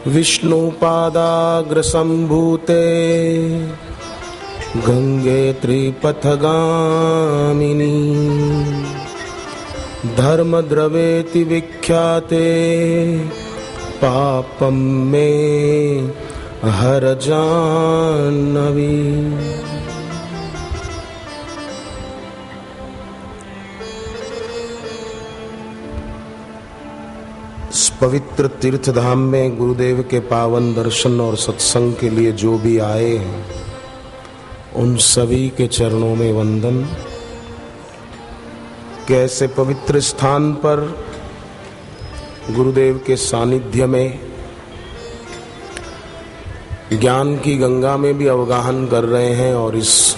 विष्णुपादाग्रसम्भूते गंगे त्रिपथगामिनी धर्मद्रवेति विख्याते पापं मे हर जाह्नवी। इस पवित्र तीर्थ धाम में गुरुदेव के पावन दर्शन और सत्संग के लिए जो भी आए हैं उन सभी के चरणों में वंदन। कैसे पवित्र स्थान पर गुरुदेव के सानिध्य में ज्ञान की गंगा में भी अवगाहन कर रहे हैं और इस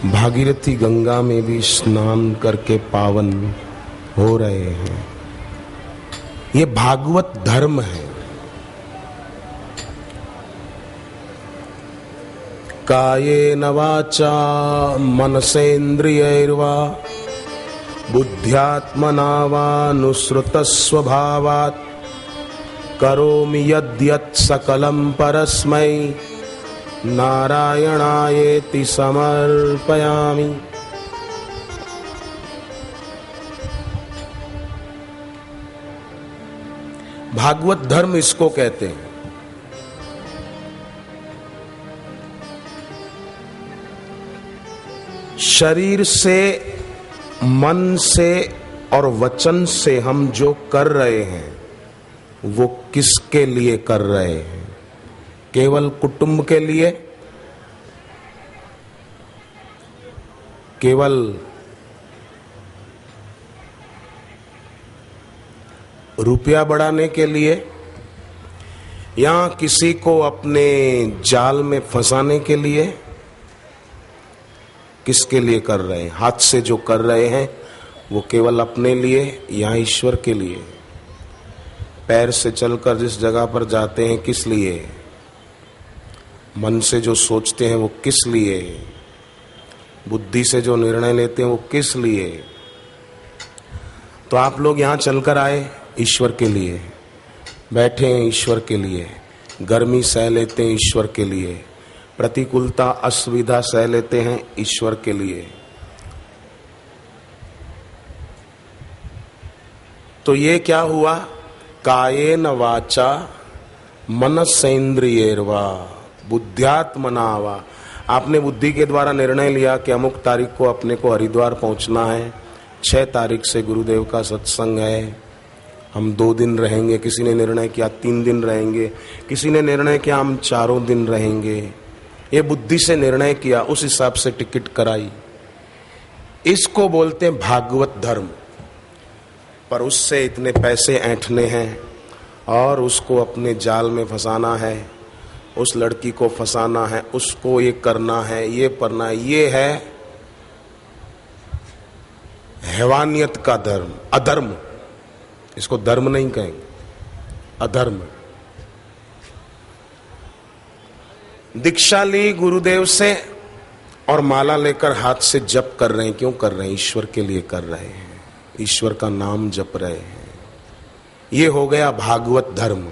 भागीरथी गंगा में भी स्नान करके पावन हो रहे हैं। ये भागवत धर्म है। कायेन वाचा मनसेन्द्रियैर्वा बुद्ध्यात्मना वानुसृतस्वभावात् करोमि यद्यत् सकलं परस्मै नारायणायेति समर्पयामि। भागवत धर्म इसको कहते हैं। शरीर से, मन से और वचन से हम जो कर रहे हैं वो किसके लिए कर रहे हैं? केवल कुटुंब के लिए? केवल रुपया बढ़ाने के लिए? या किसी को अपने जाल में फंसाने के लिए? किसके लिए कर रहे हैं? हाथ से जो कर रहे हैं वो केवल अपने लिए या ईश्वर के लिए? पैर से चलकर जिस जगह पर जाते हैं किस लिए? मन से जो सोचते हैं वो किस लिए? बुद्धि से जो निर्णय लेते हैं वो किस लिए? तो आप लोग यहाँ चलकर आए ईश्वर के लिए, बैठे हैं ईश्वर के लिए, गर्मी सह लेते हैं ईश्वर के लिए, प्रतिकूलता असुविधा सह लेते हैं ईश्वर के लिए। तो ये क्या हुआ? कायेन वाचा मनसेन्द्रियैर्वा बुद्ध्यात्मना वा। आपने बुद्धि के द्वारा निर्णय लिया कि अमुक तारीख को अपने को हरिद्वार पहुंचना है, 6 तारीख से गुरुदेव का सत्संग है, हम 2 दिन रहेंगे। किसी ने निर्णय किया 3 दिन रहेंगे, किसी ने निर्णय किया हम 4 दिन रहेंगे। ये बुद्धि से निर्णय किया, उस हिसाब से टिकट कराई। इसको बोलते हैं भागवत धर्म। पर उससे इतने पैसे ऐंठने हैं और उसको अपने जाल में फंसाना है, उस लड़की को फंसाना है, उसको ये करना है, ये करना है। ये है हैवानियत का धर्म, अधर्म। इसको धर्म नहीं कहेंगे, अधर्म। दीक्षा ली गुरुदेव से और माला लेकर हाथ से जप कर रहे हैं। क्यों कर रहे हैं? ईश्वर के लिए कर रहे हैं, ईश्वर का नाम जप रहे हैं। ये हो गया भागवत धर्म।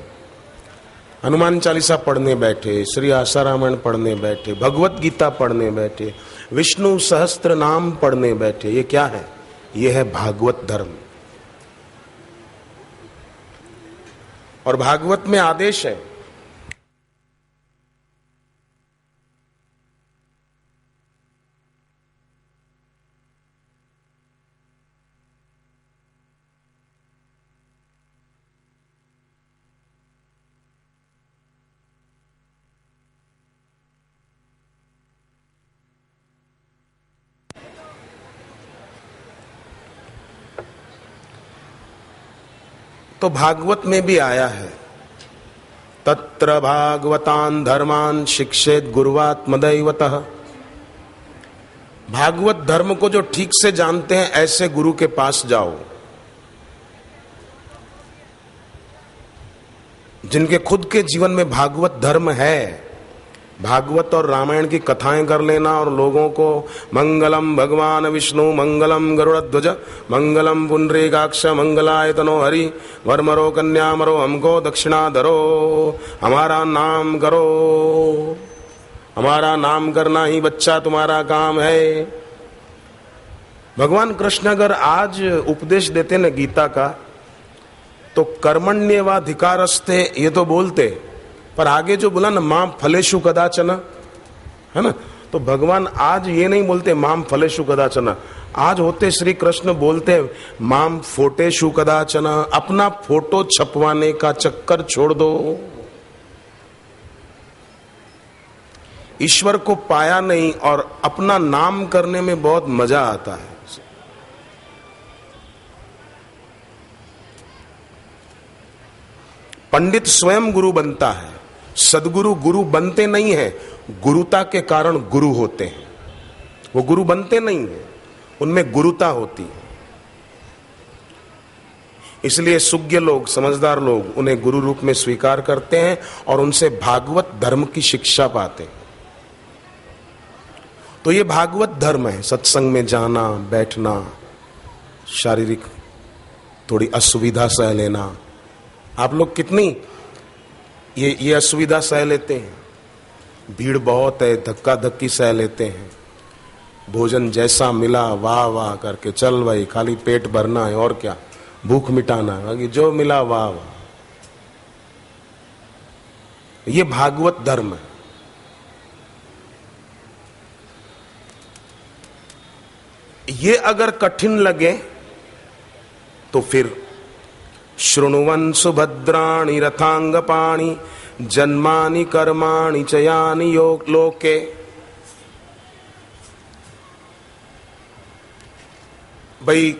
हनुमान चालीसा पढ़ने बैठे, श्री आशा रामायण पढ़ने बैठे, भगवत गीता पढ़ने बैठे, विष्णु सहस्त्र नाम पढ़ने बैठे। ये क्या है? ये है भागवत धर्म। और भागवत में आदेश है, तो भागवत में भी आया है, तत्र भागवतान धर्मान शिक्षेत गुरुवात्मदैवतः। भागवत धर्म को जो ठीक से जानते हैं ऐसे गुरु के पास जाओ, जिनके खुद के जीवन में भागवत धर्म है, भागवत और रामायण की कथाएं कर लेना और लोगों को मंगलम भगवान विष्णु मंगलम गरुड़ध्वज मंगलम पुंडरीकाक्ष मंगलायतनो हरि वरमरो कन्यामरो हमको दक्षिणा धरो, हमारा नाम करो, हमारा नाम करना ही बच्चा तुम्हारा काम है। भगवान कृष्ण अगर आज उपदेश देते न गीता का तो कर्मण्येवाधिकारस्ते ये तो बोलते, पर आगे जो बोला ना माम फलेषु कदाचन, है ना, तो भगवान आज ये नहीं बोलते माम फलेषु कदाचन, आज होते श्री कृष्ण बोलते माम फोटेषु कदाचन, अपना फोटो छपवाने का चक्कर छोड़ दो। ईश्वर को पाया नहीं और अपना नाम करने में बहुत मजा आता है। पंडित स्वयं गुरु बनता है, सदगुरु गुरु बनते नहीं हैं, गुरुता के कारण गुरु होते हैं। वो गुरु बनते नहीं हैं, उनमें गुरुता होती है। इसलिए सुज्ञ लोग, समझदार लोग उन्हें गुरु रूप में स्वीकार करते हैं और उनसे भागवत धर्म की शिक्षा पाते हैं। तो ये भागवत धर्म है, सत्संग में जाना, बैठना, शारीरिक थोड़ी असुविधा सह लेना। आप लोग कितनी ये असुविधा सह लेते हैं, भीड़ बहुत है, धक्का धक्की सह लेते हैं, भोजन जैसा मिला वाह वाह करके चल भाई, खाली पेट भरना है और क्या, भूख मिटाना है, जो मिला वाह वाह। ये भागवत धर्म है। ये अगर कठिन लगे तो फिर शृणुवन् सुभद्राणि रथांगपाणि जन्मानि कर्माणि चयानि लोके। भाई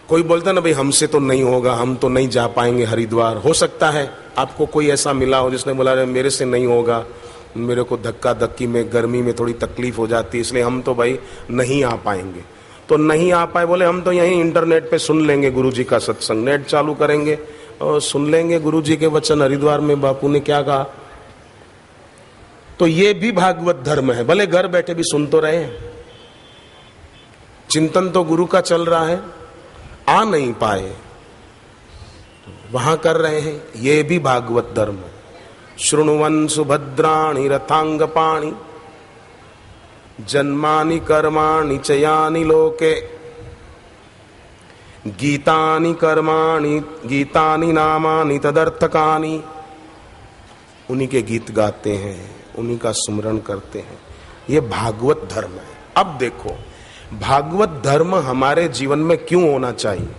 कोई बोलता ना भाई हमसे तो नहीं होगा, हम तो नहीं जा पाएंगे हरिद्वार। हो सकता है आपको कोई ऐसा मिला हो जिसने बोला मेरे से नहीं होगा, मेरे को धक्का धक्की में गर्मी में थोड़ी तकलीफ हो जाती है, इसलिए हम तो भाई नहीं आ पाएंगे। तो नहीं आ पाए बोले हम तो यहीं इंटरनेट पे सुन लेंगे गुरुजी का सत्संग, नेट चालू करेंगे और सुन लेंगे गुरुजी के वचन, हरिद्वार में बापू ने क्या कहा। तो ये भी भागवत धर्म है, भले घर बैठे भी सुन तो रहे हैं, चिंतन तो गुरु का चल रहा है, आ नहीं पाए वहां कर रहे हैं, ये भी भागवत धर्म है। शृणुवन् सुभद्राणि रथांगपाणि जन्मानि कर्माणि चयानि लोके गीतानि कर्माणि गीतानि नामानि तदर्थकानि। उन्हीं के गीत गाते हैं, उन्हीं का स्मरण करते हैं, ये भागवत धर्म है। अब देखो भागवत धर्म हमारे जीवन में क्यों होना चाहिए,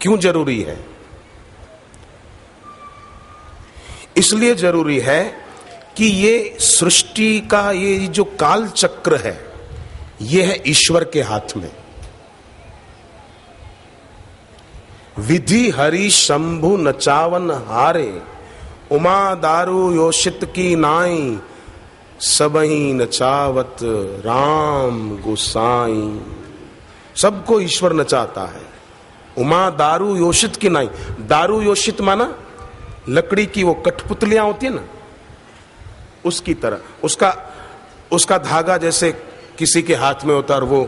क्यों जरूरी है? इसलिए जरूरी है कि ये सृष्टि का ये जो काल चक्र है ये है ईश्वर के हाथ में। विधि हरि शंभु नचावन हारे उमा दारू योषित की नाई सबही नचावत राम गोसाई। सबको ईश्वर नचाता है। उमा दारू योषित की नाई, दारू योषित माना लकड़ी की वो कठपुतलियां होती है ना, उसकी तरह उसका धागा जैसे किसी के हाथ में होता है और वो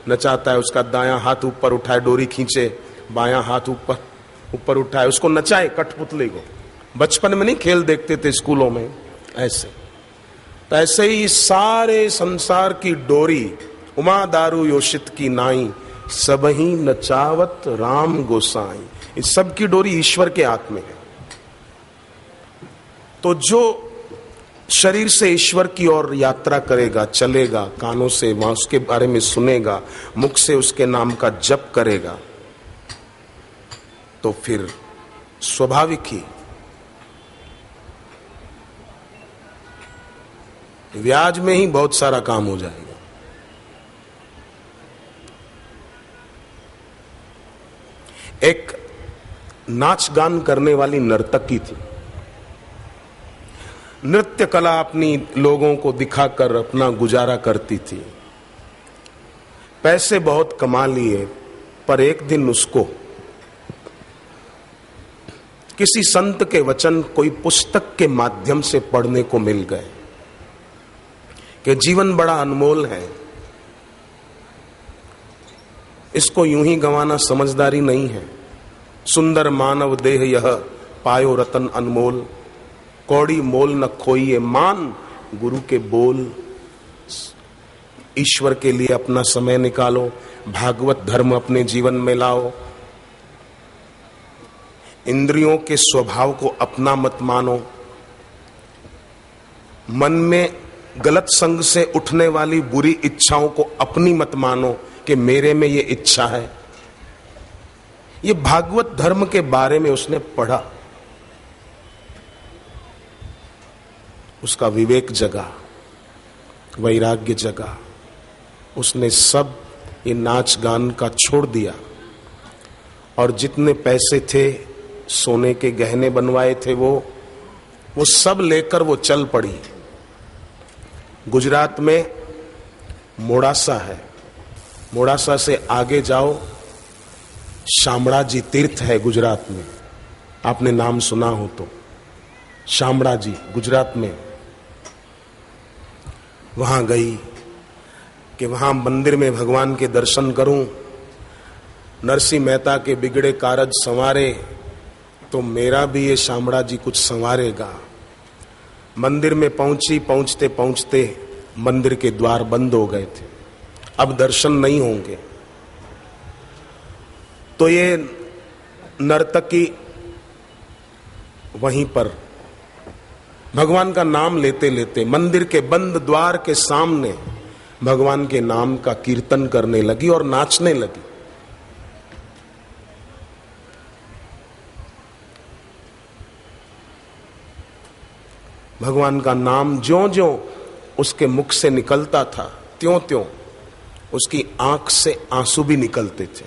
नचाता है, उसका दायां हाथ ऊपर उठाए डोरी खींचे, बायां हाथ ऊपर उठाए, उसको नचाए कठपुतली को। बचपन में नहीं खेल देखते थे स्कूलों में ऐसे, तो ऐसे ही सारे संसार की डोरी उमा दारू योषित की नाई सबही नचावत राम गोसाई, इस सब की डोरी ईश्वर के हाथ में है। तो जो शरीर से ईश्वर की ओर यात्रा करेगा, चलेगा, कानों से वहां उसके बारे में सुनेगा, मुख से उसके नाम का जप करेगा, तो फिर स्वाभाविक ही व्याज में ही बहुत सारा काम हो जाएगा। एक नाच गान करने वाली नर्तकी थी, नृत्य कला अपनी लोगों को दिखाकर अपना गुजारा करती थी, पैसे बहुत कमा लिए, पर एक दिन उसको किसी संत के वचन कोई पुस्तक के माध्यम से पढ़ने को मिल गए कि जीवन बड़ा अनमोल है, इसको यूं ही गंवाना समझदारी नहीं है। सुंदर मानव देह यह पायो रतन अनमोल, कौड़ी मोल न खोइए मान गुरु के बोल। ईश्वर के लिए अपना समय निकालो, भागवत धर्म अपने जीवन में लाओ, इंद्रियों के स्वभाव को अपना मत मानो, मन में गलत संग से उठने वाली बुरी इच्छाओं को अपनी मत मानो कि मेरे में ये इच्छा है। ये भागवत धर्म के बारे में उसने पढ़ा, उसका विवेक जगा, वैराग्य जगा, उसने सब ये नाच गान का छोड़ दिया और जितने पैसे थे, सोने के गहने बनवाए थे, वो सब लेकर वो चल पड़ी। गुजरात में मोड़ासा है, मोड़ासा से आगे जाओ, शामड़ाजी तीर्थ है गुजरात में, आपने नाम सुना हो तो। शामड़ाजी गुजरात में, वहां गई कि वहां मंदिर में भगवान के दर्शन करूं, नरसिंह मेहता के बिगड़े कारज संवारे तो मेरा भी ये शामड़ा जी कुछ संवारेगा। मंदिर में पहुंची, पहुंचते पहुंचते मंदिर के द्वार बंद हो गए थे, अब दर्शन नहीं होंगे। तो ये नर्तकी वहीं पर भगवान का नाम लेते लेते मंदिर के बंद द्वार के सामने भगवान के नाम का कीर्तन करने लगी और नाचने लगी। भगवान का नाम ज्यों ज्यों उसके मुख से निकलता था, त्यों त्यों उसकी आंख से आंसू भी निकलते थे।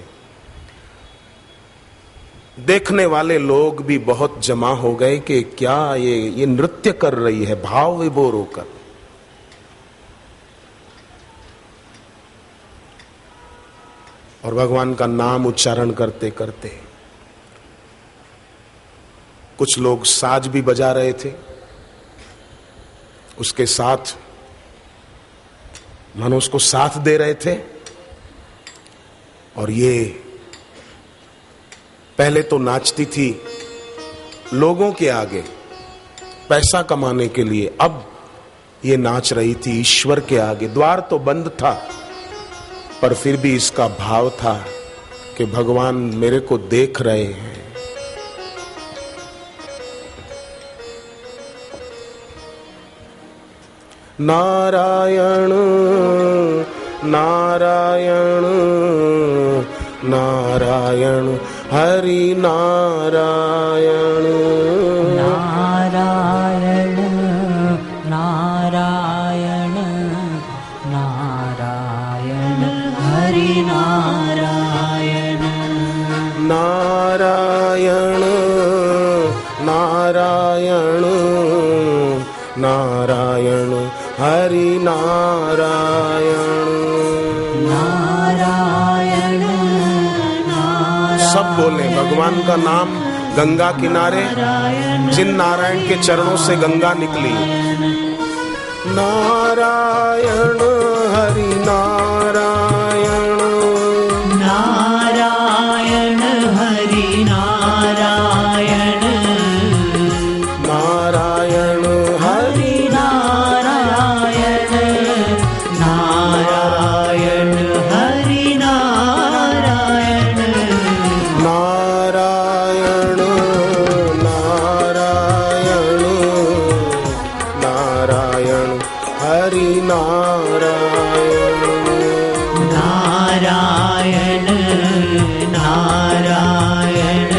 देखने वाले लोग भी बहुत जमा हो गए कि क्या ये नृत्य कर रही है, भाव विभोर होकर। और भगवान का नाम उच्चारण करते करते कुछ लोग साज भी बजा रहे थे, उसके साथ मानो उसको साथ दे रहे थे। और ये पहले तो नाचती थी लोगों के आगे पैसा कमाने के लिए, अब ये नाच रही थी ईश्वर के आगे। द्वार तो बंद था पर फिर भी इसका भाव था कि भगवान मेरे को देख रहे हैं। नारायण नारायण नारायण हरि नारायण नारायण नारायण नारायण हरि नारायण नारायण नारायण नारायण हरि नारायण नारायण सब बोले भगवान का नाम। गंगा किनारे जिन नारायण के चरणों से गंगा निकली, नारायण हरि नारायण नारायण हरि नारायण नारायण हरि नारायण नारायण हरि नारायण नारायण नारायण नारायण हरि नारायण नारायण नारायण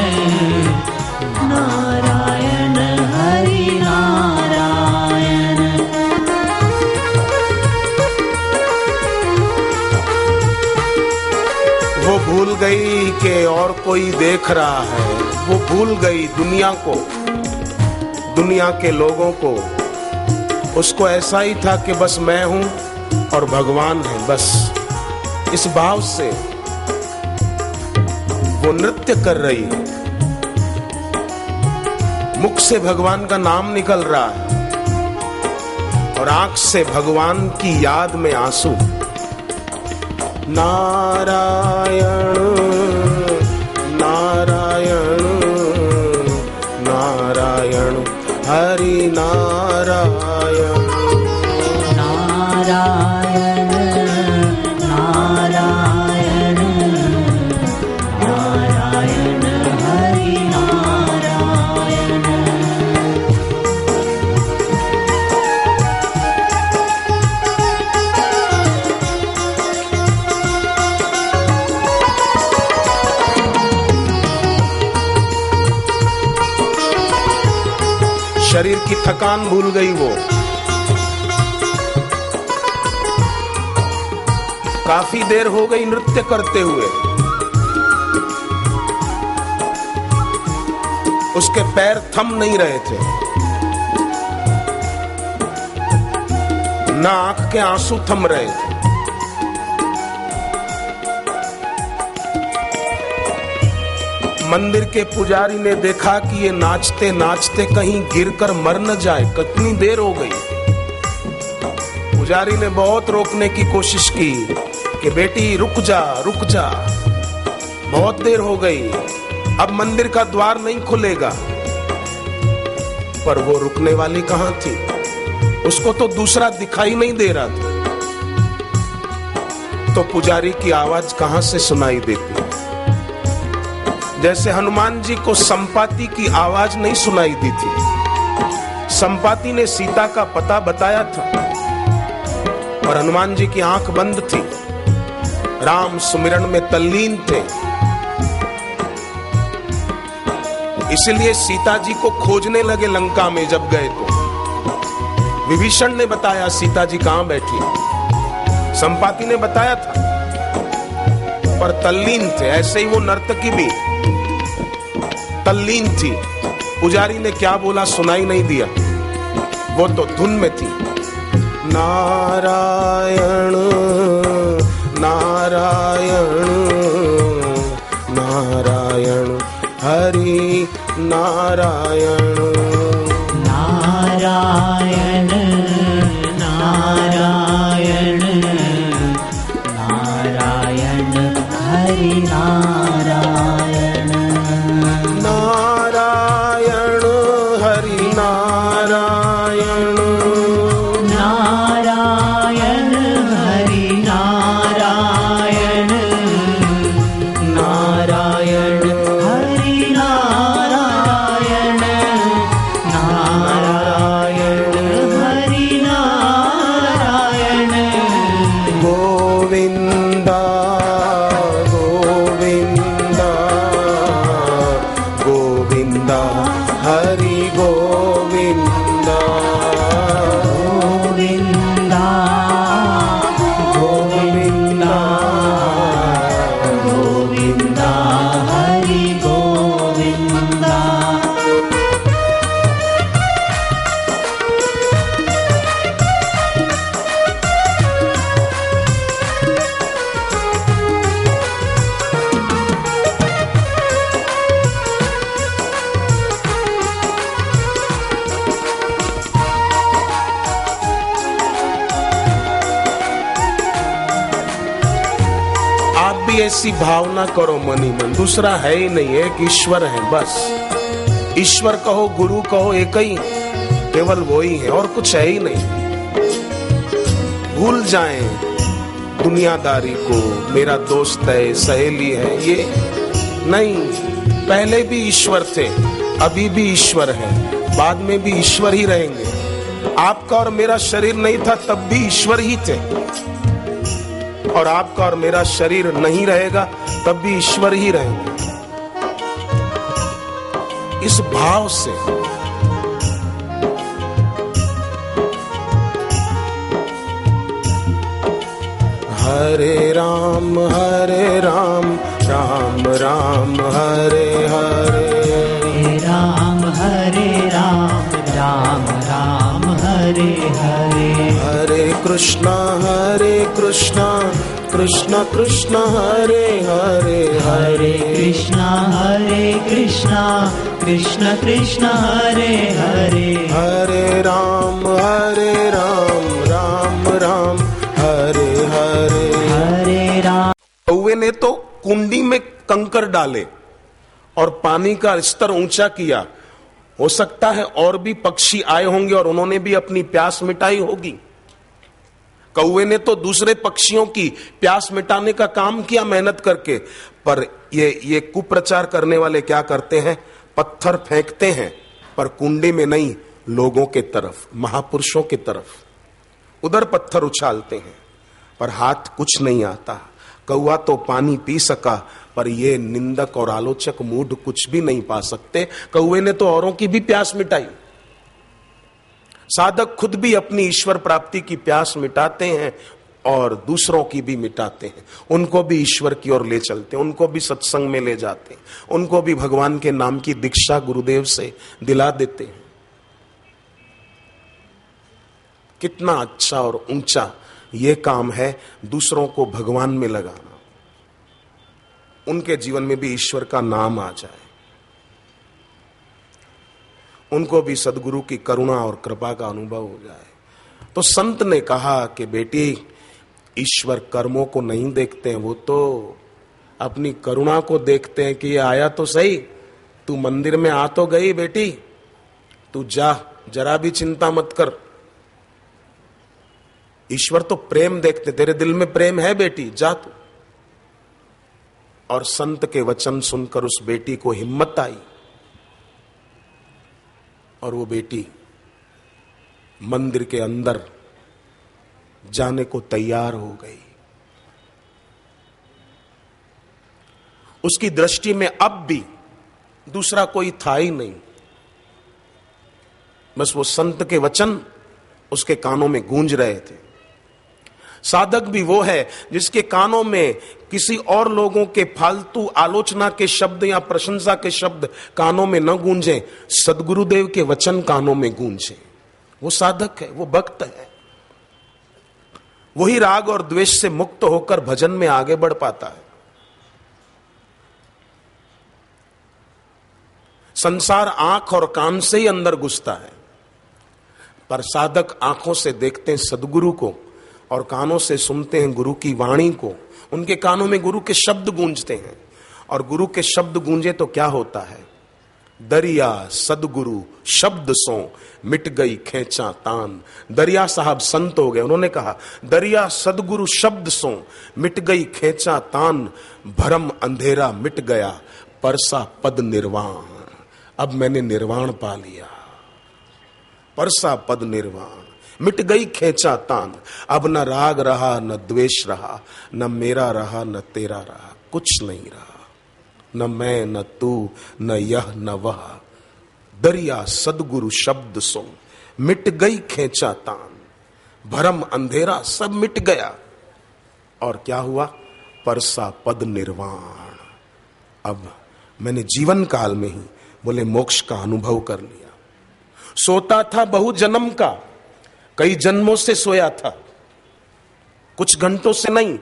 नारायण हरि नारायण। वो भूल गई कि और कोई देख रहा है, वो भूल गई दुनिया को, दुनिया के लोगों को। उसको ऐसा ही था कि बस मैं हूं और भगवान है, बस इस भाव से वो नृत्य कर रही है। मुख से भगवान का नाम निकल रहा है और आंख से भगवान की याद में आंसू। नारायण नारायण नारायण हरि नारायण नारायण नारायण नारायण हरि नारायण। शरीर की थकान भूल गई वो, काफी देर हो गई नृत्य करते हुए, उसके पैर थम नहीं रहे थे, ना आंख के आंसू थम रहे थे। मंदिर के पुजारी ने देखा कि ये नाचते नाचते कहीं गिरकर मर न जाए, कितनी देर हो गई। पुजारी ने बहुत रोकने की कोशिश की कि बेटी रुक जा रुक जा, बहुत देर हो गई, अब मंदिर का द्वार नहीं खुलेगा। पर वो रुकने वाली कहां थी, उसको तो दूसरा दिखाई नहीं दे रहा था। तो पुजारी की आवाज कहां से सुनाई देती, जैसे हनुमान जी को संपाति की आवाज नहीं सुनाई दी थी। संपाति ने सीता का पता बताया था और हनुमान जी की आंख बंद थी, राम सुमिरन में तल्लीन थे। इसलिए सीता जी को खोजने लगे लंका में। जब गए तो विभीषण ने बताया सीता जी कहां बैठी, संपाति ने बताया था, पर तल्लीन थे। ऐसे ही वो नर्तकी भी तल्लीन थी। पुजारी ने क्या बोला सुनाई नहीं दिया, वो तो धुन में थी। नारायण नारायण नारायण हरि नारायण नारायण नारायण नारायण हरि नारायण नारायण हरि नारायण नारायण हरि नारायण नारायण हरि नारायण नारायण हरि नारायण। गोविंदा गोविंदा गोविंदा हरि गोविंदा गोविंदा गोविंदा गोविंदा हरि गोविंदा। आप भी ऐसी भावना करो मन ही मन, दूसरा है ही नहीं, एक ईश्वर है बस। ईश्वर कहो गुरु कहो एक ही, केवल वो ही है और कुछ है ही नहीं। भूल जाएं दुनियादारी को, मेरा दोस्त है सहेली है, ये नहीं। पहले भी ईश्वर थे, अभी भी ईश्वर है, बाद में भी ईश्वर ही रहेंगे। आपका और मेरा शरीर नहीं था तब भी ईश्वर ही थे, और आपका और मेरा शरीर नहीं रहेगा तब भी ईश्वर ही रहेंगे। इस भाव से हरे राम राम राम हरे हरे, राम राम राम हरे हरे, हरे कृष्णा कृष्ण कृष्ण हरे हरे, हरे कृष्णा कृष्ण कृष्ण कृष्ण हरे हरे हरे राम राम राम हरे हरे। हरे राम। कौवे ने तो कुंडी में कंकर डाले और पानी का स्तर ऊंचा किया। हो सकता है और भी पक्षी आए होंगे और उन्होंने भी अपनी प्यास मिटाई होगी। कौवे ने तो दूसरे पक्षियों की प्यास मिटाने का काम किया मेहनत करके, पर ये कुप्रचार करने वाले क्या करते हैं, पत्थर फेंकते हैं, पर कुंडी में नहीं, लोगों के तरफ, महापुरुषों की तरफ उधर पत्थर उछालते हैं, पर हाथ कुछ नहीं आता। कौवा तो पानी पी सका, पर ये निंदक और आलोचक मूढ़ कुछ भी नहीं पा सकते। कौवे ने तो औरों की भी प्यास मिटाई। साधक खुद भी अपनी ईश्वर प्राप्ति की प्यास मिटाते हैं और दूसरों की भी मिटाते हैं। उनको भी ईश्वर की ओर ले चलते हैं, उनको भी सत्संग में ले जाते हैं, उनको भी भगवान के नाम की दीक्षा गुरुदेव से दिला देते हैं। कितना अच्छा और ऊंचा ये काम है, दूसरों को भगवान में लगाना, उनके जीवन में भी ईश्वर का नाम आ जाए, उनको भी सदगुरु की करुणा और कृपा का अनुभव हो जाए। तो संत ने कहा कि बेटी, ईश्वर कर्मों को नहीं देखते हैं, वो तो अपनी करुणा को देखते हैं कि ये आया तो सही, तू मंदिर में आ तो गई बेटी, तू जा, जरा भी चिंता मत कर। ईश्वर तो प्रेम देखते, तेरे दिल में प्रेम है बेटी, जा तू। और संत के वचन सुनकर उस बेटी को हिम्मत आई और वो बेटी मंदिर के अंदर जाने को तैयार हो गई। उसकी दृष्टि में अब भी दूसरा कोई था ही नहीं, बस वो संत के वचन उसके कानों में गूंज रहे थे। साधक भी वो है जिसके कानों में किसी और लोगों के फालतू आलोचना के शब्द या प्रशंसा के शब्द कानों में न गूंजे, सदगुरुदेव के वचन कानों में गूंजे। वो साधक है, वो भक्त है। वही राग और द्वेष से मुक्त होकर भजन में आगे बढ़ पाता है। संसार आंख और कान से ही अंदर घुसता है, पर साधक आंखों से देखते हैं सदगुरु को और कानों से सुनते हैं गुरु की वाणी को। उनके कानों में गुरु के शब्द गूंजते हैं, और गुरु के शब्द गूंजे तो क्या होता है, दरिया सदगुरु शब्द सो मिट गई खेचा तान। दरिया साहब संत हो गए, उन्होंने कहा दरिया सदगुरु शब्द सो मिट गई खेचा तान, भरम अंधेरा मिट गया परसा पद निर्वाण। अब मैंने निर्वाण पा लिया, परसा पद निर्वाण, मिट गई खेचा तान। अब न राग रहा, न द्वेष रहा, न मेरा रहा, न तेरा रहा, कुछ नहीं रहा, न मैं, न तू, न यह, न वह। दरिया सदगुरु शब्द सो मिट गई खेचा तान, भरम अंधेरा सब मिट गया, और क्या हुआ, परसा पद निर्वाण। अब मैंने जीवन काल में ही बोले मोक्ष का अनुभव कर लिया। सोता था बहु जन्म का, कई जन्मों से सोया था, कुछ घंटों से नहीं।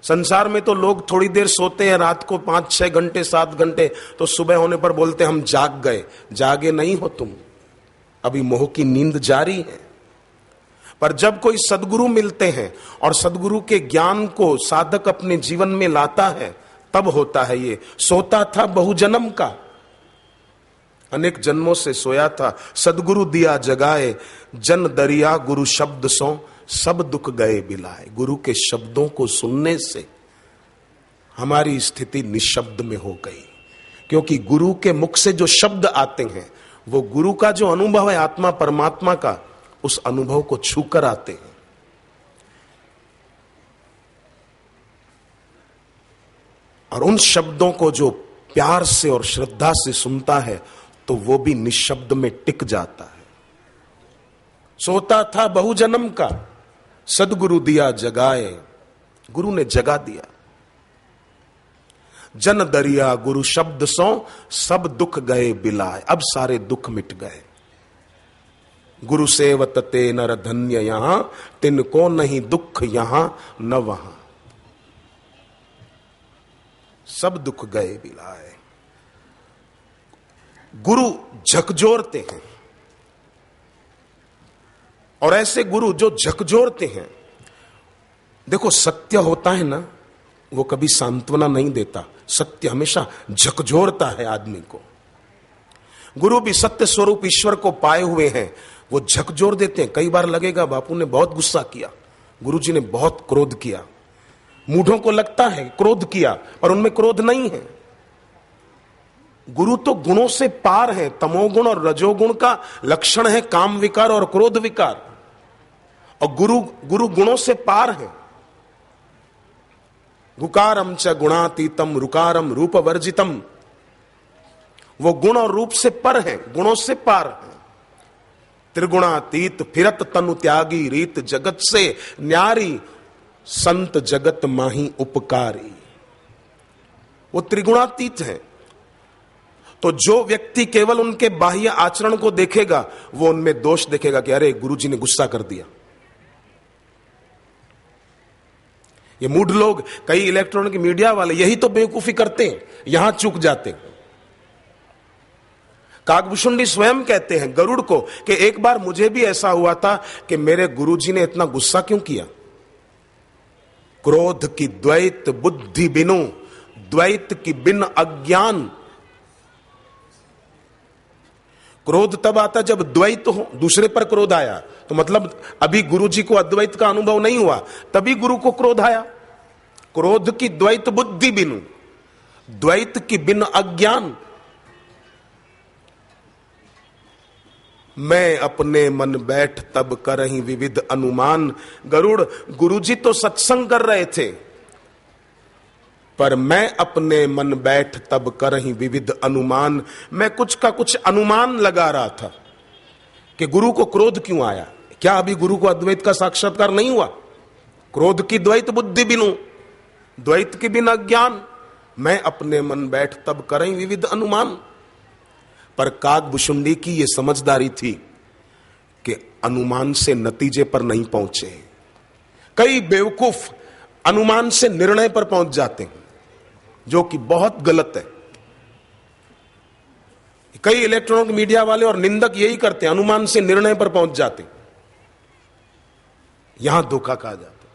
संसार में तो लोग थोड़ी देर सोते हैं, रात को 5-6 घंटे 7 घंटे, तो सुबह होने पर बोलते हम जाग गए। जागे नहीं हो तुम, अभी मोह की नींद जारी है। पर जब कोई सदगुरु मिलते हैं और सदगुरु के ज्ञान को साधक अपने जीवन में लाता है, तब होता है ये। सोता था बहु जन्म का, अनेक जन्मों से सोया था, सदगुरु दिया जगाए, जन दरिया गुरु शब्द सो सब दुख गए बिलाए। गुरु के शब्दों को सुनने से हमारी स्थिति निशब्द में हो गई, क्योंकि गुरु के मुख से जो शब्द आते हैं वो गुरु का जो अनुभव है आत्मा परमात्मा का, उस अनुभव को छूकर आते हैं। और उन शब्दों को जो प्यार से और श्रद्धा से सुनता है तो वो भी निशब्द में टिक जाता है। सोता था बहु जन्म का, सदगुरु दिया जगाए, गुरु ने जगा दिया। जन दरिया गुरु शब्द सो सब दुख गए बिलाए, अब सारे दुख मिट गए। गुरु सेवत ते नर धन्य यहां, तिनको नहीं दुख यहां न वहां। सब दुख गए बिलाए। गुरु झकझोरते हैं, और ऐसे गुरु जो झकझोरते हैं, देखो सत्य होता है ना, वो कभी सांत्वना नहीं देता, सत्य हमेशा झकझोरता है आदमी को। गुरु भी सत्य स्वरूप ईश्वर को पाए हुए हैं, वो झकझोर देते हैं। कई बार लगेगा बापू ने बहुत गुस्सा किया, गुरुजी ने बहुत क्रोध किया। मूढ़ों को लगता है क्रोध किया, पर उनमें क्रोध नहीं है। गुरु तो गुणों से पार है। तमोगुण और रजोगुण का लक्षण है काम विकार और क्रोध विकार, और गुरु गुणों से पार है। गुकारम च गुणातीतम रुकारम रूप वर्जितम, वो गुण और रूप से पर है, गुणों से पार है। त्रिगुणातीत फिरत तनु त्यागी, रीत जगत से न्यारी, संत जगत माही उपकारी। वो त्रिगुणातीत है। तो जो व्यक्ति केवल उनके बाह्य आचरण को देखेगा, वो उनमें दोष देखेगा कि अरे गुरुजी ने गुस्सा कर दिया। ये मूढ़ लोग, कई इलेक्ट्रॉनिक मीडिया वाले यही तो बेवकूफी करते हैं, यहां चूक जाते हैं। काकभूषुंडी स्वयं कहते हैं गरुड़ को कि एक बार मुझे भी ऐसा हुआ था कि मेरे गुरुजी ने इतना गुस्सा क्यों किया। क्रोध की द्वैत बुद्धि बिनु, द्वैत की बिन अज्ञान। क्रोध तब आता जब द्वैत हो, दूसरे पर क्रोध आया तो मतलब अभी गुरुजी को अद्वैत का अनुभव नहीं हुआ, तभी गुरु को क्रोध आया। क्रोध की द्वैत बुद्धि बिनु, द्वैत की बिन अज्ञान। मैं अपने मन बैठ तब करहीं विविध अनुमान। गरुड़, गुरुजी तो सत्संग कर रहे थे, पर मैं अपने मन बैठ तब करहीं विविध अनुमान। मैं कुछ का कुछ अनुमान लगा रहा था कि गुरु को क्रोध क्यों आया। क्या अभी गुरु को अद्वैत का साक्षात्कार नहीं हुआ? क्रोध की द्वैत बुद्धि बिनु, द्वैत की बिन अज्ञान। मैं अपने मन बैठ तब करहीं विविध अनुमान। पर काकभूषुंडी की यह समझदारी थी कि अनुमान से नतीजे पर नहीं पहुंचे। कई बेवकूफ अनुमान से निर्णय पर पहुंच जाते हैं, जो कि बहुत गलत है। कई इलेक्ट्रॉनिक मीडिया वाले और निंदक यही करते हैं, अनुमान से निर्णय पर पहुंच जाते हैं, यहां धोखा खा जाते।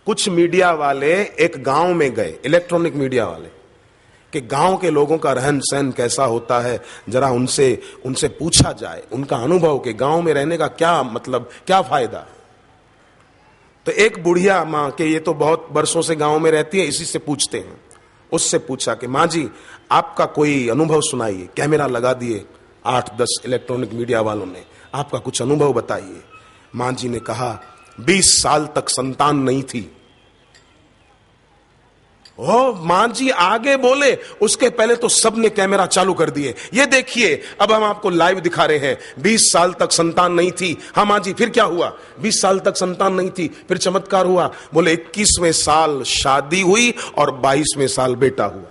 कुछ मीडिया वाले एक गांव में गए, इलेक्ट्रॉनिक मीडिया वाले, कि गांव के लोगों का रहन सहन कैसा होता है, जरा उनसे पूछा जाए, उनका अनुभव कि गांव में रहने का क्या मतलब, क्या फायदा। तो एक बुढ़िया मां के, ये तो बहुत वर्षों से गांव में रहती है, इसी से पूछते हैं, उससे पूछा कि मां जी आपका कोई अनुभव सुनाइए। कैमरा लगा दिए 8-10 इलेक्ट्रॉनिक मीडिया वालों ने, आपका कुछ अनुभव बताइए। मां जी ने कहा 20 साल तक संतान नहीं थी। ओ मां जी आगे बोले, उसके पहले तो सबने कैमरा चालू कर दिए। ये देखिए अब हम आपको लाइव दिखा रहे हैं, 20 साल तक संतान नहीं थी। हाँ मां जी फिर क्या हुआ? 20 साल तक संतान नहीं थी, फिर चमत्कार हुआ। बोले 21वें साल शादी हुई और 22वें साल बेटा हुआ।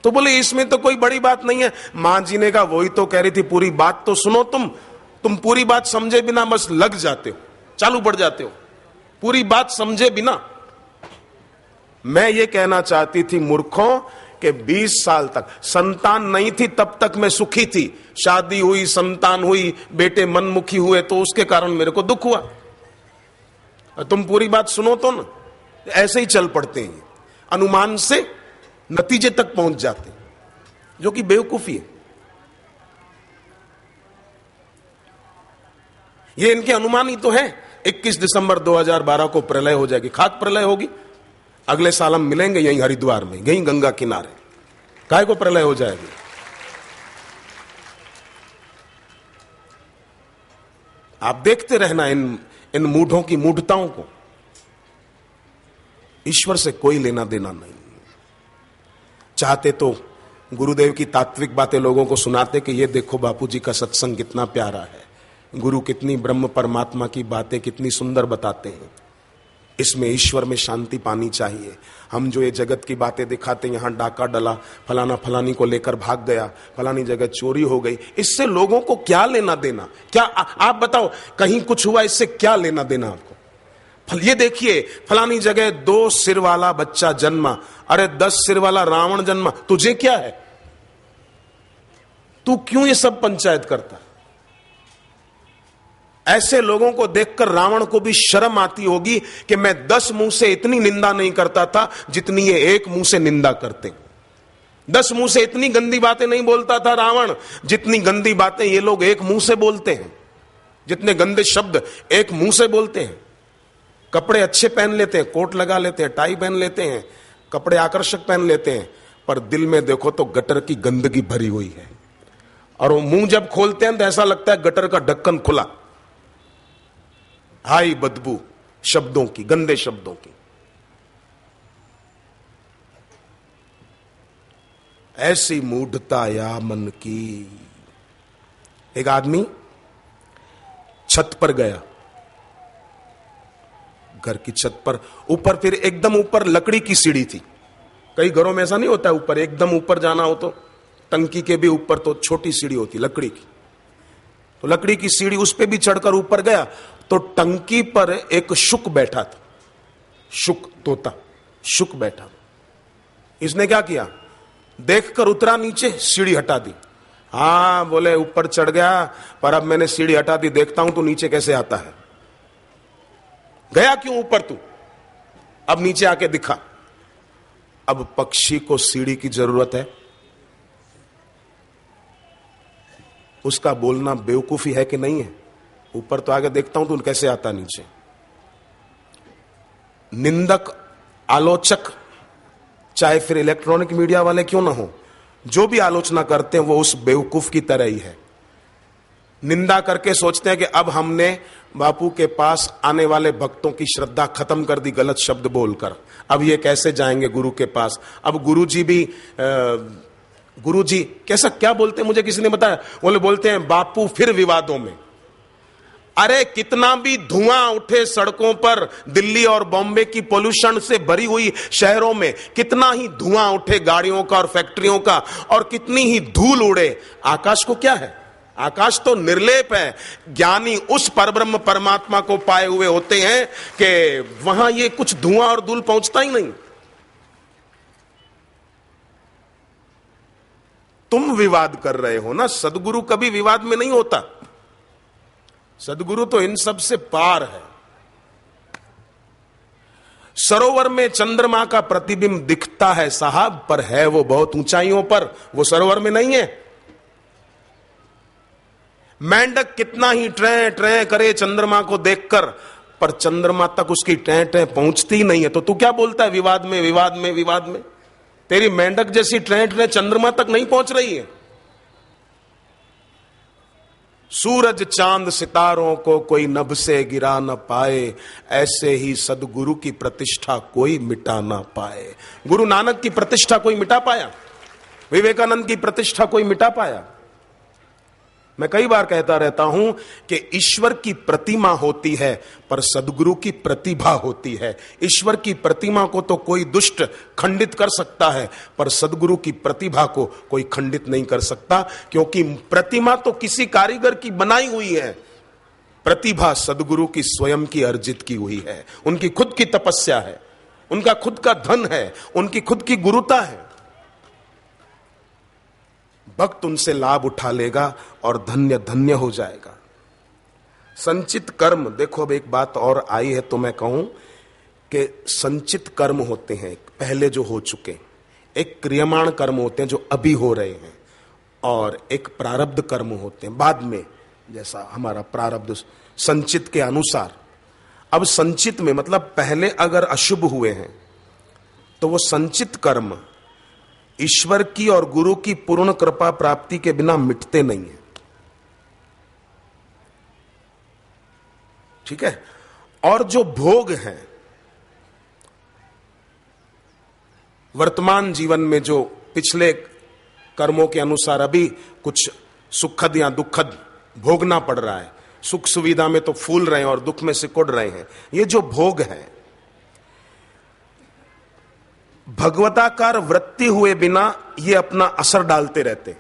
तो बोले इसमें तो कोई बड़ी बात नहीं है। मां जी ने कहा वही तो कह रही थी, पूरी बात तो सुनो। तुम पूरी बात समझे बिना बस लग जाते हो, चालू पड़ जाते हो, पूरी बात समझे बिना। मैं ये कहना चाहती थी मूर्खों कि 20 साल तक संतान नहीं थी, तब तक मैं सुखी थी। शादी हुई, संतान हुई, बेटे मनमुखी हुए, तो उसके कारण मेरे को दुख हुआ। तुम पूरी बात सुनो तो ना, ऐसे ही चल पड़ते हैं, अनुमान से नतीजे तक पहुंच जाते हैं, जो कि बेवकूफी है। ये इनके अनुमान ही तो है। 21 दिसंबर 2012 को प्रलय हो जाएगी, खाक प्रलय होगी। अगले साल हम मिलेंगे यहीं हरिद्वार में, यहीं गंगा किनारे। काय को प्रलय हो जाएगी? आप देखते रहना इन मूढ़ों की मूढ़ताओं को। ईश्वर से कोई लेना देना नहीं। चाहते तो गुरुदेव की तात्विक बातें लोगों को सुनाते कि ये देखो बापूजी का सत्संग कितना प्यारा है, गुरु कितनी ब्रह्म परमात्मा की बातें कितनी सुंदर बताते हैं, इसमें ईश्वर में शांति पानी चाहिए। हम जो ये जगत की बातें दिखाते हैं, यहां डाका डला, फलाना फलानी को लेकर भाग गया, फलानी जगह चोरी हो गई, इससे लोगों को क्या लेना देना? क्या आप बताओ, कहीं कुछ हुआ इससे क्या लेना देना आपको? ये देखिए फलानी जगह 2 सिर वाला बच्चा जन्मा, अरे 10 सिर वाला रावण जन्मा, तुझे क्या है? तू क्यों ये सब पंचायत करता? ऐसे लोगों को देखकर रावण को भी शर्म आती होगी कि मैं 10 मुंह से इतनी निंदा नहीं करता था जितनी ये 1 मुंह से निंदा करते। 10 मुंह से इतनी गंदी बातें नहीं बोलता था रावण जितनी गंदी बातें ये लोग 1 मुंह से बोलते हैं, जितने गंदे शब्द 1 मुंह से बोलते हैं। कपड़े अच्छे पहन लेते हैं, कोट लगा लेते हैं, टाई पहन लेते हैं, कपड़े आकर्षक पहन लेते हैं, पर दिल में देखो तो गटर की गंदगी भरी हुई है। और वो मुंह जब खोलते हैं तो ऐसा लगता है गटर का ढक्कन खुला। हाय बदबू शब्दों की, गंदे शब्दों की। ऐसी मूढ़ता या मन की। एक आदमी छत पर गया, घर की छत पर, ऊपर, फिर एकदम ऊपर लकड़ी की सीढ़ी थी। कई घरों में ऐसा नहीं होता ऊपर, एकदम ऊपर जाना हो तो टंकी के भी ऊपर तो छोटी सीढ़ी होती लकड़ी की, तो लकड़ी की सीढ़ी, उस पे भी चढ़कर ऊपर गया तो टंकी पर एक शुक बैठा था। शुक, तोता शुक बैठा। इसने क्या किया, देखकर उतरा नीचे, सीढ़ी हटा दी। हाँ बोले ऊपर चढ़ गया, पर अब मैंने सीढ़ी हटा दी, देखता हूं तू नीचे कैसे आता है। गया क्यों ऊपर तू, अब नीचे आके दिखा। अब पक्षी को सीढ़ी की जरूरत है? उसका बोलना बेवकूफी है कि नहीं है? ऊपर तो आगे देखता हूं तू कैसे आता नीचे। निंदक, आलोचक, चाहे फिर इलेक्ट्रॉनिक मीडिया वाले क्यों ना हो, जो भी आलोचना करते हैं वो उस बेवकूफ की तरह ही है। निंदा करके सोचते हैं कि अब हमने बापू के पास आने वाले भक्तों की श्रद्धा खत्म कर दी गलत शब्द बोलकर, अब ये कैसे जाएंगे गुरु के पास। अब गुरुजी भी गुरुजी कैसा क्या बोलते हैं, मुझे किसी ने बताया, बोलते हैं बापू फिर विवादों में। अरे कितना भी धुआं उठे सड़कों पर, दिल्ली और बॉम्बे की पोल्यूशन से भरी हुई शहरों में कितना ही धुआं उठे गाड़ियों का और फैक्ट्रियों का, और कितनी ही धूल उड़े, आकाश को क्या है? आकाश तो निर्लेप है। ज्ञानी उस परब्रह्म परमात्मा को पाए हुए होते हैं कि वहां ये कुछ धुआं और धूल पहुंचता ही नहीं। तुम विवाद कर रहे हो ना, सदगुरु कभी विवाद में नहीं होता। सदगुरु तो इन सब से पार है। सरोवर में चंद्रमा का प्रतिबिंब दिखता है साहब, पर है वो बहुत ऊंचाइयों पर, वो सरोवर में नहीं है। मेंढक कितना ही ट्रें ट्रें करे चंद्रमा को देखकर, पर चंद्रमा तक उसकी ट्रें ट्रें पहुंचती ही नहीं है। तो तू क्या बोलता है विवाद में, विवाद में, विवाद में? तेरी मेंढक जैसी ट्रें ट्रें चंद्रमा तक नहीं पहुंच रही है। सूरज चांद सितारों को कोई नभ से गिरा न पाए, ऐसे ही सदगुरु की प्रतिष्ठा कोई मिटा ना पाए। गुरु नानक की प्रतिष्ठा कोई मिटा पाया? विवेकानंद की प्रतिष्ठा कोई मिटा पाया? मैं कई बार कहता रहता हूं कि ईश्वर की प्रतिमा होती है पर सदगुरु की प्रतिभा होती है। ईश्वर की प्रतिमा को तो कोई दुष्ट खंडित कर सकता है, पर सदगुरु की प्रतिभा को कोई खंडित नहीं कर सकता, क्योंकि प्रतिमा तो किसी कारीगर की बनाई हुई है, प्रतिभा सदगुरु की स्वयं की अर्जित की हुई है। उनकी खुद की तपस्या है, उनका खुद का धन है, उनकी खुद की गुरुता है। भक्त उनसे लाभ उठा लेगा और धन्य धन्य हो जाएगा। संचित कर्म, देखो अब एक बात और आई है तो मैं कहूं कि संचित कर्म होते हैं पहले जो हो चुके, एक क्रियमाण कर्म होते हैं जो अभी हो रहे हैं, और एक प्रारब्ध कर्म होते हैं बाद में, जैसा हमारा प्रारब्ध संचित के अनुसार। अब संचित में मतलब पहले अगर अशुभ हुए हैं तो वो संचित कर्म ईश्वर की और गुरु की पूर्ण कृपा प्राप्ति के बिना मिटते नहीं है। ठीक है? और जो भोग हैं वर्तमान जीवन में, जो पिछले कर्मों के अनुसार अभी कुछ सुखद या दुखद भोगना पड़ रहा है, सुख सुविधा में तो फूल रहे हैं और दुख में सिकुड़ रहे हैं, ये जो भोग हैं भगवताकार वृत्ति हुए बिना ये अपना असर डालते रहते।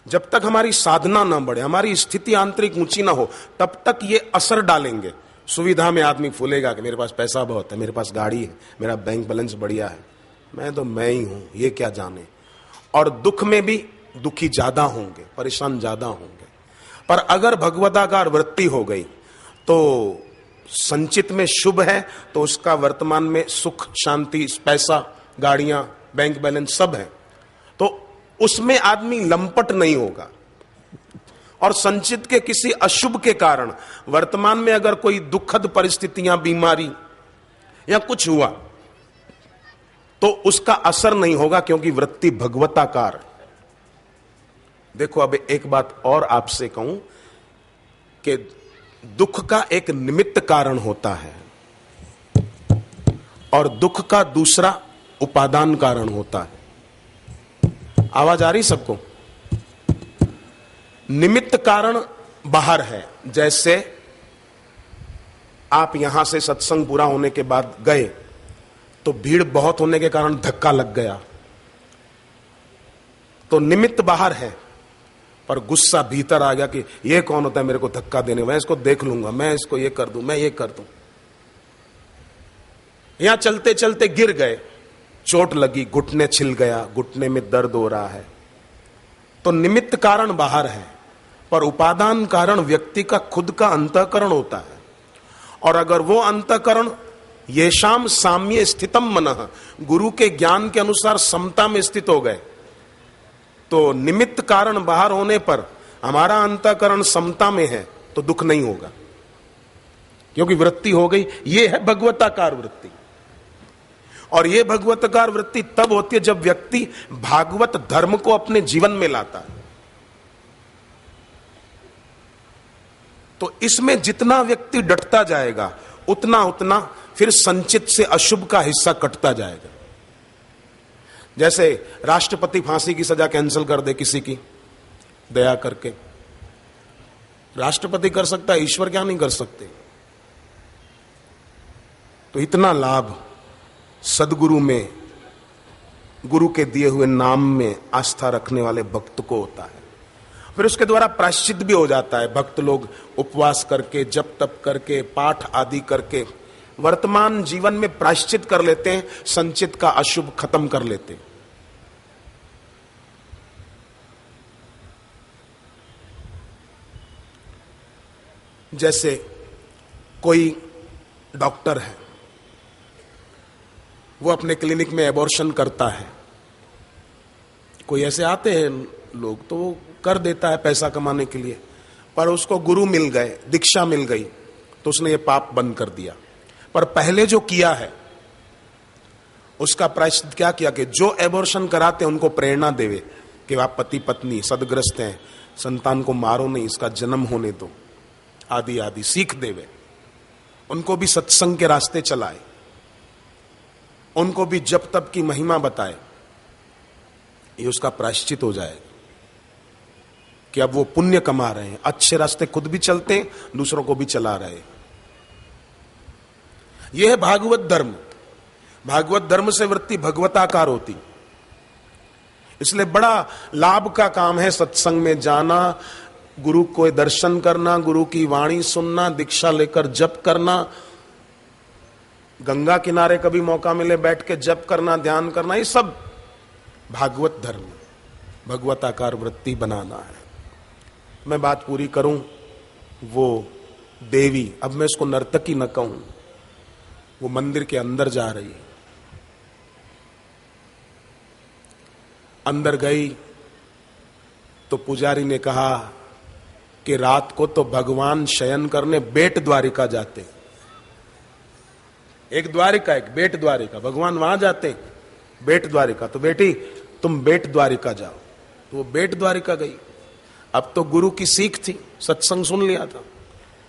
जब तक हमारी साधना ना बढ़े, हमारी स्थिति आंतरिक ऊंची ना हो, तब तक ये असर डालेंगे। सुविधा में आदमी फूलेगा कि मेरे पास पैसा बहुत है, मेरे पास गाड़ी है, मेरा बैंक बैलेंस बढ़िया है, मैं तो मैं ही हूं, ये क्या जाने। और दुख में भी दुखी ज्यादा होंगे, परेशान ज्यादा होंगे। पर अगर भगवताकार वृत्ति हो गई तो संचित में शुभ है, तो उसका वर्तमान में सुख, शांति, पैसा, गाड़ियां, बैंक बैलेंस सब है, तो उसमें आदमी लंपट नहीं होगा। और संचित के किसी अशुभ के कारण वर्तमान में अगर कोई दुखद परिस्थितियां, बीमारी या कुछ हुआ, तो उसका असर नहीं होगा, क्योंकि वृत्ति भगवताकार। देखो, अब एक बात और आपसे कहूं कि दुख का एक निमित्त कारण होता है और दुख का दूसरा उपादान कारण होता है। आवाज आ रही सबको? निमित्त कारण बाहर है, जैसे आप यहां से सत्संग पूरा होने के बाद गए तो भीड़ बहुत होने के कारण धक्का लग गया, तो निमित्त बाहर है, पर गुस्सा भीतर आ गया कि ये कौन होता है मेरे को धक्का देने, मैं इसको देख लूंगा, मैं इसको ये कर दूं, मैं ये कर दूं। यहां चलते चलते गिर गए, चोट लगी, घुटने छिल गया, घुटने में दर्द हो रहा है, तो निमित्त कारण बाहर है, पर उपादान कारण व्यक्ति का खुद का अंतःकरण होता है। और अगर वो अंतःकरण येषाम साम्य स्थितम मनः, गुरु के ज्ञान के अनुसार समता में स्थित हो गए, तो निमित्त कारण बाहर होने पर हमारा अंतःकरण समता में है, तो दुख नहीं होगा, क्योंकि वृत्ति हो गई। ये है भगवताकार वृत्ति। और ये भगवताकार वृत्ति तब होती है जब व्यक्ति भागवत धर्म को अपने जीवन में लाता है। तो इसमें जितना व्यक्ति डटता जाएगा, उतना उतना फिर संचित से अशुभ का हिस्सा कटता जाएगा। जैसे राष्ट्रपति फांसी की सजा कैंसिल कर दे किसी की, दया करके, राष्ट्रपति कर सकता है, ईश्वर क्या नहीं कर सकते। तो इतना लाभ सदगुरु में, गुरु के दिए हुए नाम में आस्था रखने वाले भक्त को होता है। फिर उसके द्वारा प्रायश्चित भी हो जाता है। भक्त लोग उपवास करके, जप तप करके, पाठ आदि करके वर्तमान जीवन में प्रायश्चित कर लेते हैं, संचित का अशुभ खत्म कर लेते हैं। जैसे कोई डॉक्टर है, वो अपने क्लिनिक में एबॉर्शन करता है, कोई ऐसे आते हैं लोग, तो वो कर देता है पैसा कमाने के लिए, पर उसको गुरु मिल गए, दीक्षा मिल गई, तो उसने ये पाप बंद कर दिया। पर पहले जो किया है उसका प्रायश्चित क्या किया कि जो एबॉर्शन कराते हैं उनको प्रेरणा देवे कि आप पति पत्नी सदग्रस्त हैं, संतान को मारो नहीं, इसका जन्म होने दो, आदि आदि सीख देवे। उनको भी सत्संग के रास्ते चलाए, उनको भी जप तप की महिमा बताए। ये उसका प्रायश्चित हो जाएगा कि अब वो पुण्य कमा रहे हैं, अच्छे रास्ते खुद भी चलते हैं, दूसरों को भी चला रहे हैं। यह है भागवत धर्म। भागवत धर्म से वृत्ति भगवताकार होती, इसलिए बड़ा लाभ का काम है सत्संग में जाना, गुरु को दर्शन करना, गुरु की वाणी सुनना, दीक्षा लेकर जप करना, गंगा किनारे कभी मौका मिले बैठ के जप करना, ध्यान करना, ये सब भागवत धर्म, भगवताकार वृत्ति बनाना है। मैं बात पूरी करूं, वो देवी, अब मैं इसको नर्तकी न कहूं, वो मंदिर के अंदर जा रही है। अंदर गई तो पुजारी ने कहा कि रात को तो भगवान शयन करने बेट द्वारिका जाते। एक द्वारिका, एक बेट द्वारिका, भगवान वहां जाते बेट द्वारिका। तो बेटी तुम बेट द्वारिका जाओ। तो वो बेट द्वारिका गई। अब तो गुरु की सीख थी, सत्संग सुन लिया था,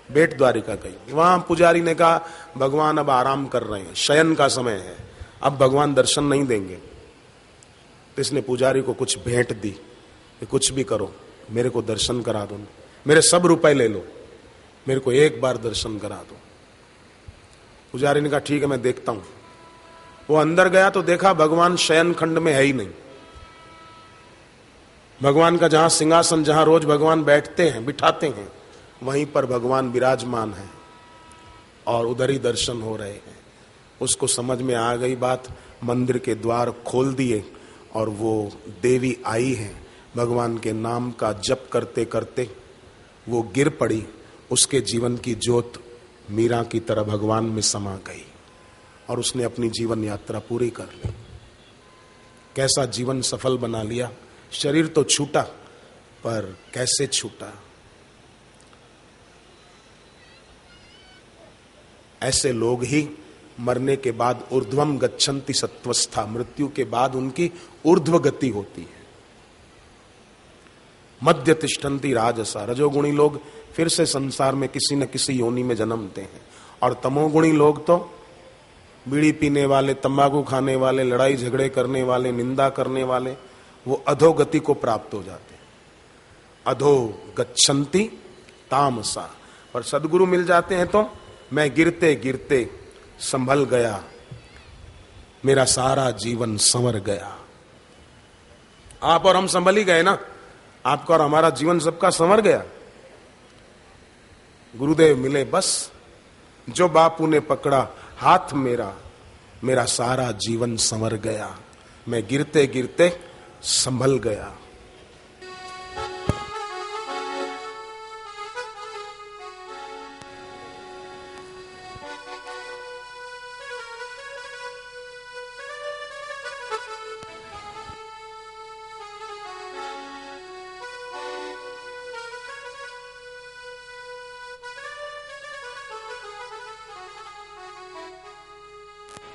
बेट द्वारिका गई। वहां पुजारी ने कहा भगवान अब आराम कर रहे हैं, शयन का समय है, अब भगवान दर्शन नहीं देंगे। तो इसने पुजारी को कुछ भेंट दी कि कुछ भी करो, मेरे को दर्शन करा दो, मेरे सब रुपए ले लो, मेरे को एक बार दर्शन करा दो। पुजारी ने कहा ठीक है मैं देखता हूं। वो अंदर गया तो देखा भगवान शयन खंड में है ही नहीं। भगवान का जहां सिंहासन, जहां रोज भगवान बैठते हैं, बिठाते हैं, वहीं पर भगवान विराजमान है और उधर ही दर्शन हो रहे हैं। उसको समझ में आ गई बात, मंदिर के द्वार खोल दिए और वो देवी आई है। भगवान के नाम का जप करते करते वो गिर पड़ी, उसके जीवन की ज्योत मीरा की तरह भगवान में समा गई और उसने अपनी जीवन यात्रा पूरी कर ली। कैसा जीवन सफल बना लिया। शरीर तो छूटा, पर कैसे छूटा। ऐसे लोग ही मरने के बाद ऊर्ध्वम गच्छन्ति सत्वस्था, मृत्यु के बाद उनकी ऊर्ध्व गति होती है। मध्य तिष्ठन्ति राजसा, रजोगुणी लोग फिर से संसार में किसी न किसी योनि में जन्मते हैं, और तमोगुणी लोग तो बीड़ी पीने वाले, तंबाकू खाने वाले, लड़ाई झगड़े करने वाले, निंदा करने वाले, वो अधोगति को प्राप्त हो जाते हैं। अधो गच्छन्ति तामसा। पर सदगुरु मिल जाते हैं तो मैं गिरते गिरते संभल गया, मेरा सारा जीवन संवर गया। आप और हम संभल ही गए ना, आपका और हमारा जीवन सबका संवर गया। गुरुदेव मिले बस, जो बापू ने पकड़ा हाथ मेरा, मेरा सारा जीवन संवर गया, मैं गिरते गिरते संभल गया।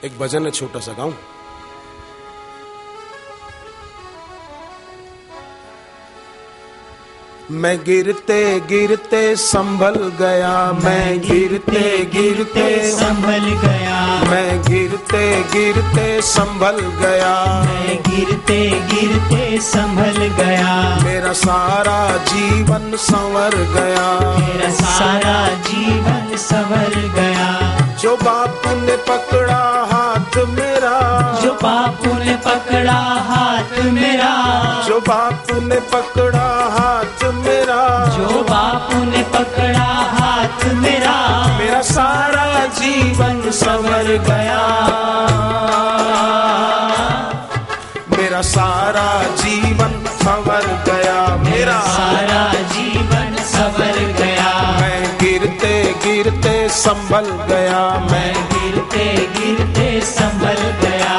एक भजन है, छोटा सा गाऊं। मैं गिरते गिरते संभल गया, मैं गिरते गिरते संभल गया, मैं गिरते गिरते संभल गया, मैं गिरते गिरते संभल गया, मेरा सारा जीवन संवर गया, मेरा सारा जीवन संवर गया। जो बापू ने पकड़ा हाथ मेरा, जो बापू ने पकड़ा हाथ मेरा, जो बापू ने पकड़ा हाथ मेरा, जो बापू ने पकड़ा हाथ मेरा, मेरा सारा जीवन संवर गया, मेरा सारा जीवन संवर गया, मेरा सारा जीवन संवर गया। मैं गिरते गिरते संभल गया, मैं गिरते गिरते संभल गया।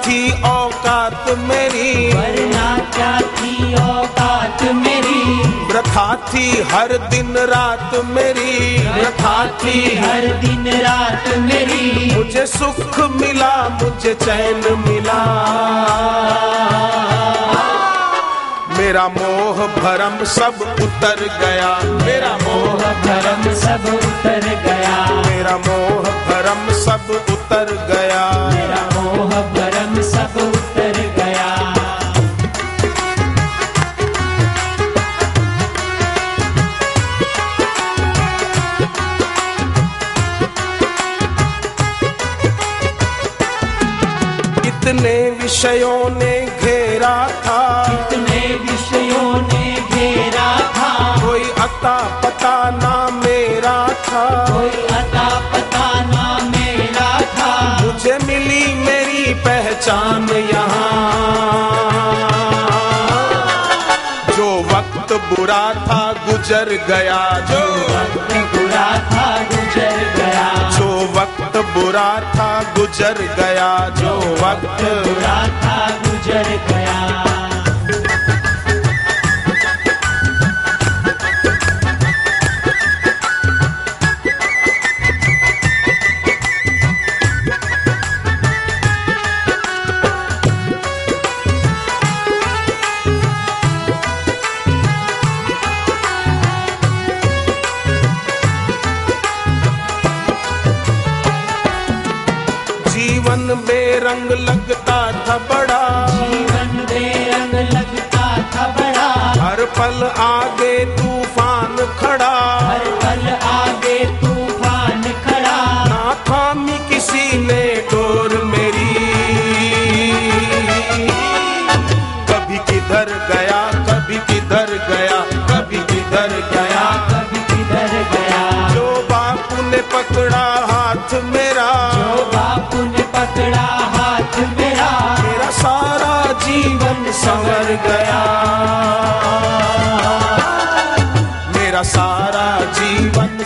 थी औकात मेरी, वरना क्या थी औकात मेरी, वृथा थी हर दिन रात मेरी, वृथा थी हर दिन रात मेरी। मुझे सुख मिला, मुझे चैन मिला, मेरा मोह भरम सब उतर गया, मेरा मोह भरम सब उतर गया, मेरा मोह भरम सब उतर गया, मेरा मोह भरम सब उतर गया। कितने विषयों ने घेरा था, कितने विषयों ने घेरा था, कोई अता पता ना मेरा था, कोई अता पता ना मेरा था। मुझे मिली मेरी पहचान यहाँ, जो वक्त बुरा था गुजर गया, जो वक्त बुरा था गुजर गया, जो वक्त बुरा था गुजर गया, जो वक्त बुरा था गुजर गया। जीवन बेरंग लगता था बड़ा, जीवन बेरंग लगता था बड़ा, हर पल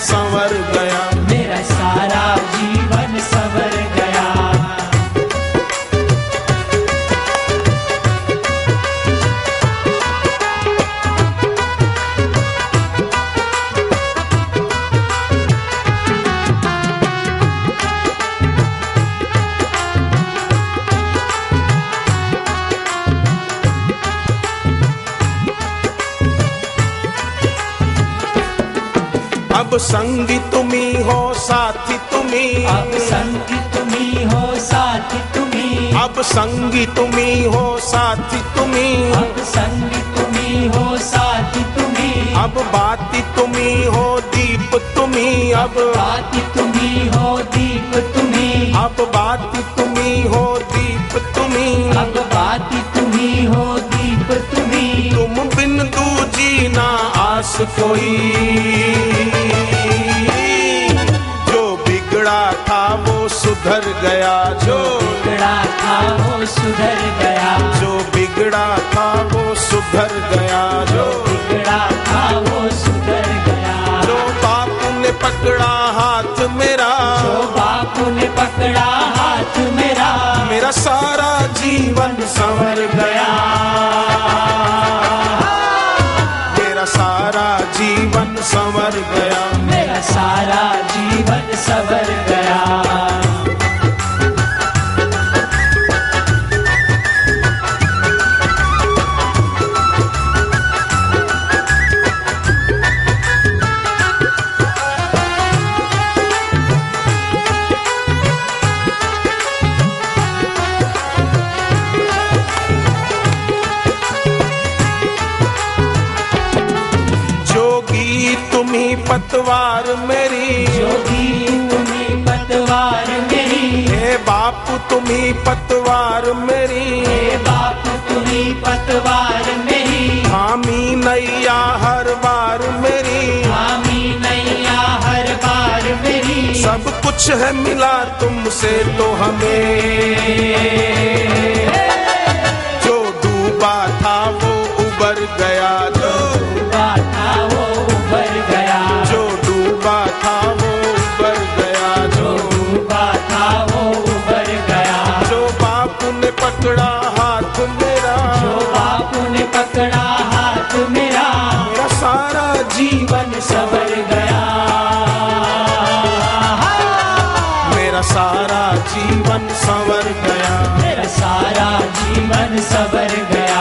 संवर गया, मेरा सारा जीवन संवर गया। अब संगी तुम्ही हो साथी तुम्ही, अब संगी तुम्ही हो साथी तुम्ही, अब संगी तुम्ही हो साथी तुम्ही, अब संगी तुम्ही हो साथी तुम्ही, अब बाती तुम्ही हो दीप तुम्ही, अब बाती तुम्ही हो दीप तुम्ही, अब बाती तुम्ही हो दीप तुम्ही, अब बाती तुम्ही हो दीप तुम्ही। तुम बिन दूजी ना आस कोई, जो बिगड़ा था वो सुधर गया, जो बिगड़ा था वो सुधर गया, जो बिगड़ा था वो सुधर गया, जो बिगड़ा था वो सुधर गया। जो बापू ने पकड़ा हाथ मेरा, जो बापू ने पकड़ा हाथ मेरा, मेरा सारा जीवन संवर गया, मेरा सारा जीवन संवर गया, मेरा सारा जीवन संवर गया। जोगी तुम्ही पतवार मेरी, जोगी तुम्ही पतवार मेरी, हे बापू तुम्ही पतवार मेरी, हे बापू तुम्ही पतवार मेरी, थामी नैया हर बार मेरी, थामी नैया हर बार मेरी। सब कुछ है मिला तुमसे तो हमें, जो डूबा था वो उबर गया, जो डूबा था वो उबर गया, जो डूबा था वो उबर गया, जो डूबा था वो उबर गया। जो बापू ने पकड़ा हाथ मेरा, जो बापू ने पकड़ा हाथ मेरा, मेरा सारा जीवन संवर गया, मेरा सारा जीवन संवर गया, मेरा सारा जीवन संवर गया।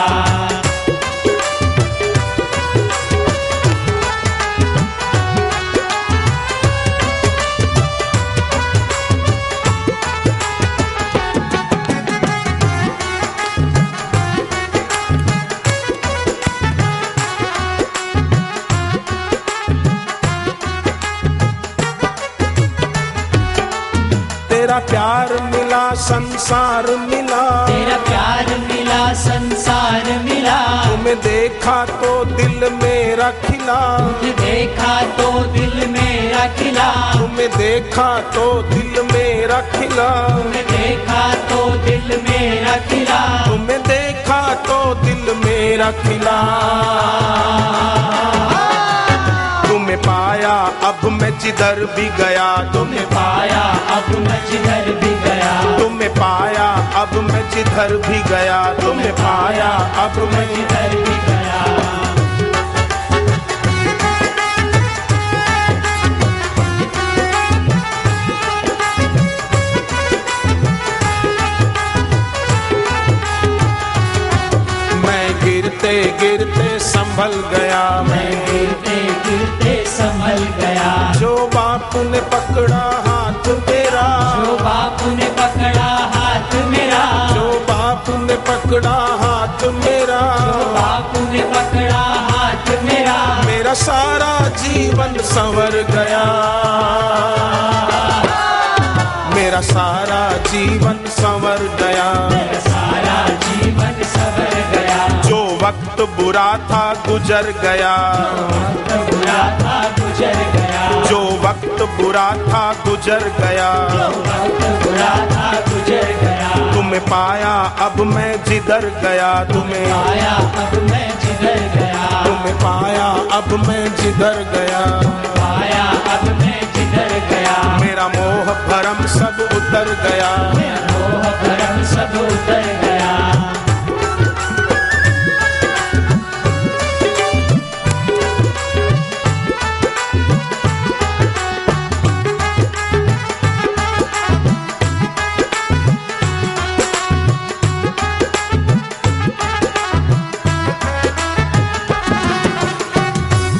तेरा प्यार मिला संसार मिला, तेरा प्यार मिला संसार मिला, तुम्हें देखा तो दिल मेरा खिला, तुझे देखा तो दिल मेरा खिला, तुम्हें देखा तो दिल मेरा खिला, तुम्हें देखा तो दिल मेरा खिला, तुम्हें देखा तो दिल मेरा खिला, तुम्हें पाया अब मैं जिधर भी गया, तुम्हें पाया अब मैं जिधर भी गया, तुम्हें पाया अब मैं जिधर भी गया, तुम्हें पाया अब मैं जिधर भी गया। मैं गिरते गिरते संभल गया, मैं गिरते गिरते संभल गया, जो बापू ने पकड़ा हाथ मेरा, जो बापू ने पकड़ा हाथ मेरा, जो बापू ने पकड़ा हाथ मेरा, जो बापू ने पकड़ा हाथ मेरा, मेरा सारा जीवन संवर गया, मेरा सारा जीवन संवर गया, मेरा सारा जीवन संवर गया। जो वक्त बुरा था गुजर गया, वक्त बुरा था गुजर गया, जो वक्त बुरा था गुजर गया, वक्त बुरा था गुजर गया, तुम्हें पाया अब मैं जिधर गया, तुम्हें पाया अब मैं जिधर गया, तुम्हें पाया अब मैं जिधर गया, पाया अब मैं जिधर गया, मेरा मोह भरम सब उतर गया, मेरा मोह भरम सब उतर गया।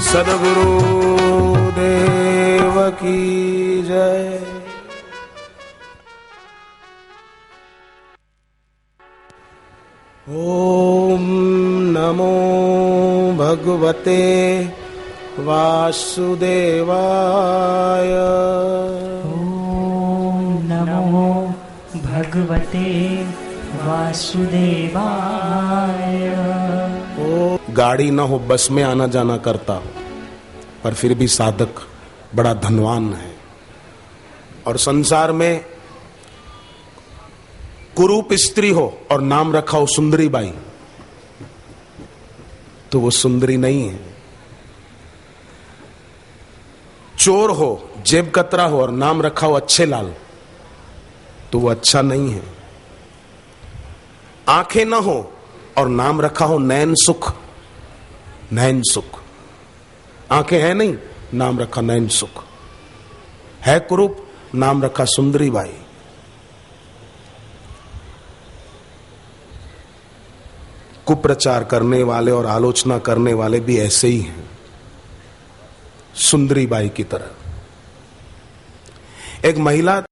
सद्गुरु देव की जय। ओम नमो भगवते वासुदेवाय। ओम नमो भगवते वासुदेवाय। ओ गाड़ी ना हो, बस में आना जाना करता हो, पर फिर भी साधक बड़ा धनवान है। और संसार में कुरूप स्त्री हो और नाम रखा हो सुंदरी बाई, तो वो सुंदरी नहीं है। चोर हो, जेब कतरा हो और नाम रखा हो अच्छे लाल, तो वो अच्छा नहीं है। आंखें ना हो और नाम रखा हो नैन सुख, नैन सुख। आंखें हैं नहीं, नाम रखा नैन सुख। है कुरूप, नाम रखा सुंदरी बाई। कुप्रचार करने वाले और आलोचना करने वाले भी ऐसे ही हैं, सुंदरी बाई की तरह। एक महिला